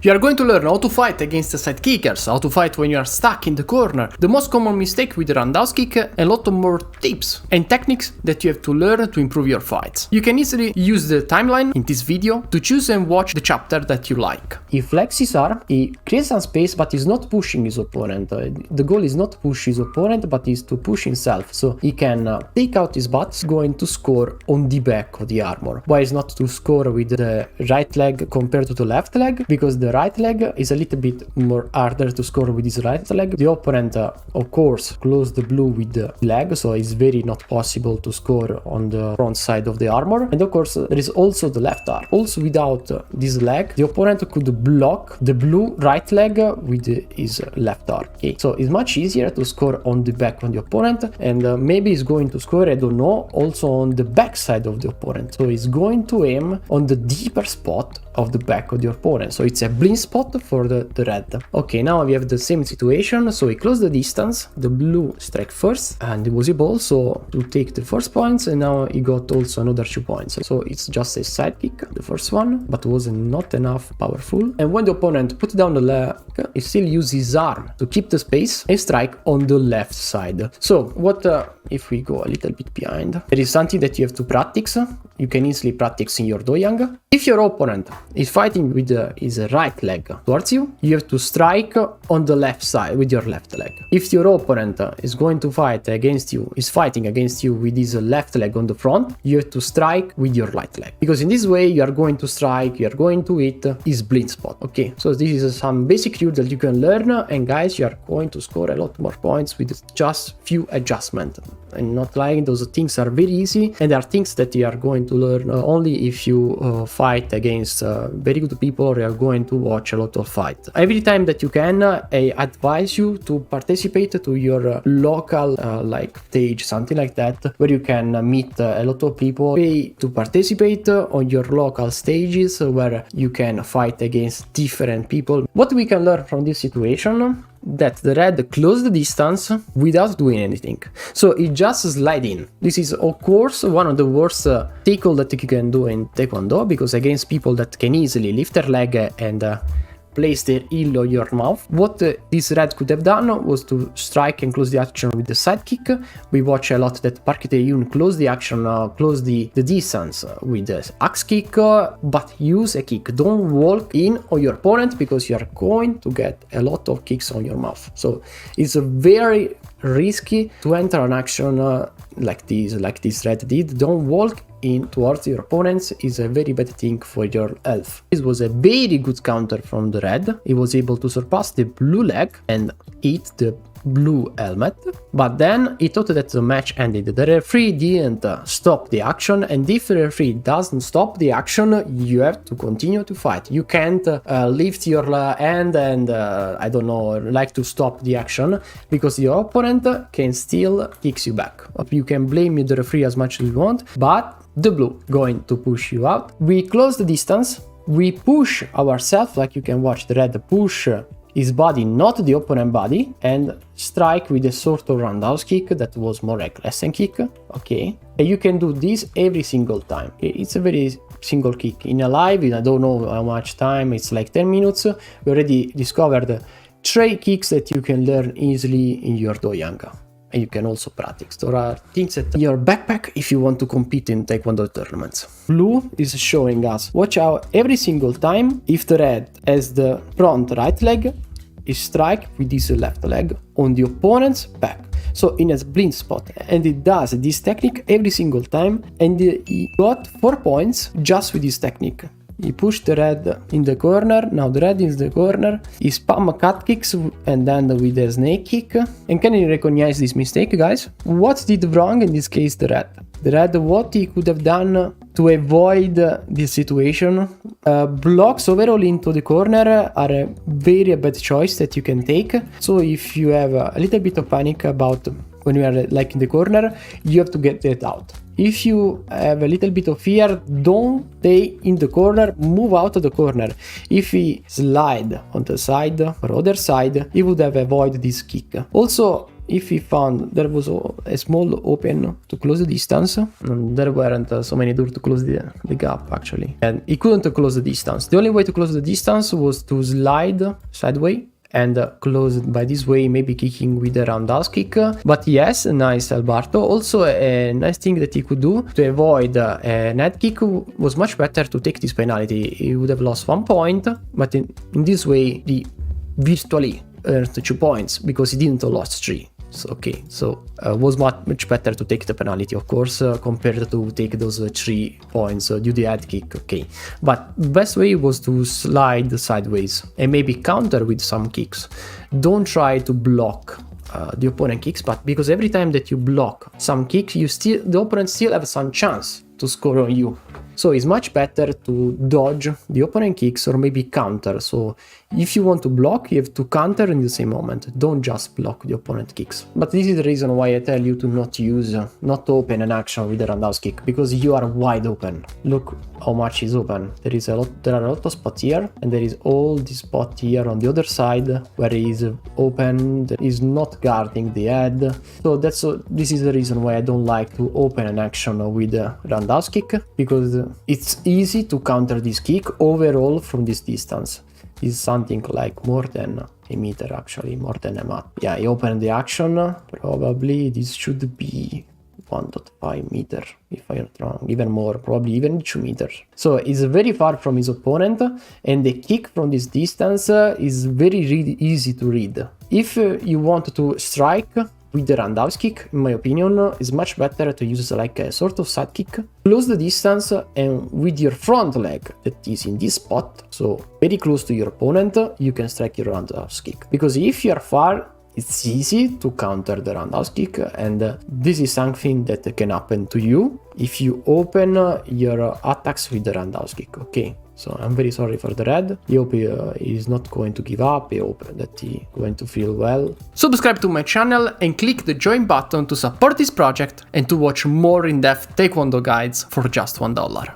You are going to learn how to fight against the side kickers, how to fight when you are stuck in the corner, the most common mistake with the roundhouse kick, and a lot of more tips and techniques that you have to learn to improve your fights. You can easily use the timeline in this video to choose and watch the chapter that you like. He flexes his arm, he creates some space, but he's not pushing his opponent. The goal is not to push his opponent, but is to push himself, so he can take out his butt, going to score on the back of the armor. Why is not to score with the right leg compared to the left leg? Because the right leg is a little bit more harder to score with his right leg. The opponent of course closed the blue with the leg, so it's very not possible to score on the front side of the armor. And of course there is also the left arm. Also without this leg, the opponent could block the blue right leg with his left arm. Okay, so it's much easier to score on the back of the opponent, and maybe he's going to score, I don't know, also on the back side of the opponent. So he's going to aim on the deeper spot of the back of the opponent, so it's a blind spot for the red. Okay, now we have the same situation, so he closed the distance, the blue strike first, and he was able also to take the first points, and now he got also another 2 points. So it's just a side kick, the first one, but was not enough powerful. And when the opponent put down the leg, he still uses his arm to keep the space and strike on the left side. So what if we go a little bit behind? There is something that you have to practice. You can easily practice in your doyang. If your opponent is fighting with his right leg towards you, you have to strike on the left side with your left leg. If your opponent is going to fight against you, is fighting against you with his left leg on the front, you have to strike with your right leg. Because in this way you are going to strike, you are going to hit his blind spot. Okay, so this is some basic rule that you can learn, and guys, you are going to score a lot more points with just few adjustments. And not lying, those things are very easy, and they are things that you are going to learn only if you fight against very good people, or you are going to watch a lot of fight. Every time that you can, I advise you to participate to your local like stage, something like that, where you can meet a lot of people. Pay to participate on your local stages where you can fight against different people. What we can learn from this situation, that the red closed the distance without doing anything, so it just slide in. This is of course one of the worst tackle that you can do in Taekwondo, because against people that can easily lift their leg and place their heel on your mouth. What this red could have done was to strike and close the action with the side kick. We watch a lot that Park Tae-yoon close the action, close the distance with the axe kick, but use a kick. Don't walk in on your opponent, because you are going to get a lot of kicks on your mouth. So it's very risky to enter an action like this red did. Don't walk in towards your opponents, is a very bad thing for your health. This was a very good counter from the red. He was able to surpass the blue leg and hit the blue helmet, but then he thought that the match ended. The referee didn't stop the action, and if the referee doesn't stop the action, you have to continue to fight. You can't lift your hand and I don't know, like to stop the action, because your opponent can still kick you back. You can blame the referee as much as you want, but the blue going to push you out. We close the distance, we push ourselves, like you can watch the red push his body, not the opponent body, and strike with a sort of roundhouse kick that was more like lesson kick. Okay, and you can do this every single time. Okay? It's a very single kick. In a live, in I don't know how much time, it's like 10 minutes, we already discovered 3 kicks that you can learn easily in your doyang. And you can also practice. There are things that in your backpack if you want to compete in Taekwondo tournaments. Blue is showing us, watch out every single time, if the red has the front right leg, he strike with his left leg on the opponent's back, so in a blind spot, and it does this technique every single time, and he got 4 points just with this technique. He pushed the red in the corner, now the red is the corner, he spam cut kicks and then with a snake kick. And can you recognize this mistake, guys? What did wrong in this case the red? The red, what he could have done to avoid this situation? Blocks overall into the corner are a very bad choice that you can take. So if you have a little bit of panic about when you are like in the corner, you have to get that out. If you have a little bit of fear, don't stay in the corner, move out of the corner. If he slide on the side or other side, he would have avoided this kick. Also, if we found there was a small open to close the distance, there weren't so many doors to close the gap actually, and he couldn't close the distance. The only way to close the distance was to slide sideways and close it by this way, maybe kicking with a roundhouse kick. But yes, nice Alberto. Also a nice thing that he could do to avoid a head kick was much better to take this penalty. He would have lost 1 point, but in this way he virtually earned 2 points because he didn't lose 3. So, okay, so was much better to take the penalty, of course, compared to take those 3 points due to the head kick, okay. But the best way was to slide sideways and maybe counter with some kicks. Don't try to block the opponent kicks, but because every time that you block some kicks, the opponent still have some chance to score on you. So it's much better to dodge the opponent kicks or maybe counter. So if you want to block, you have to counter in the same moment. Don't just block the opponent kicks. But this is the reason why I tell you to not open an action with a roundhouse kick, because you are wide open. Look how much is open. There are a lot of spots here, and there is all this spot here on the other side where he is open, that is not guarding the head. So this is the reason why I don't like to open an action with a roundhouse kick, because it's easy to counter this kick overall from this distance. Is something like more than a meter, actually, more than a mat. Yeah, I opened the action. Probably this should be 1.5 meter, if I'm not wrong, even more, probably even 2 meters. So it's very far from his opponent, and the kick from this distance is very easy to read. If you want to strike with the roundhouse kick, in my opinion, it's much better to use like a sort of side kick, close the distance, and with your front leg that is in this spot, so very close to your opponent, you can strike your roundhouse kick. Because if you are far, it's easy to counter the roundhouse kick, and this is something that can happen to you if you open your attacks with the roundhouse kick, okay? So I'm very sorry for the red. I hope he is not going to give up. I hope that he going to feel well. Subscribe to my channel and click the join button to support this project and to watch more in-depth Taekwondo guides for just $1.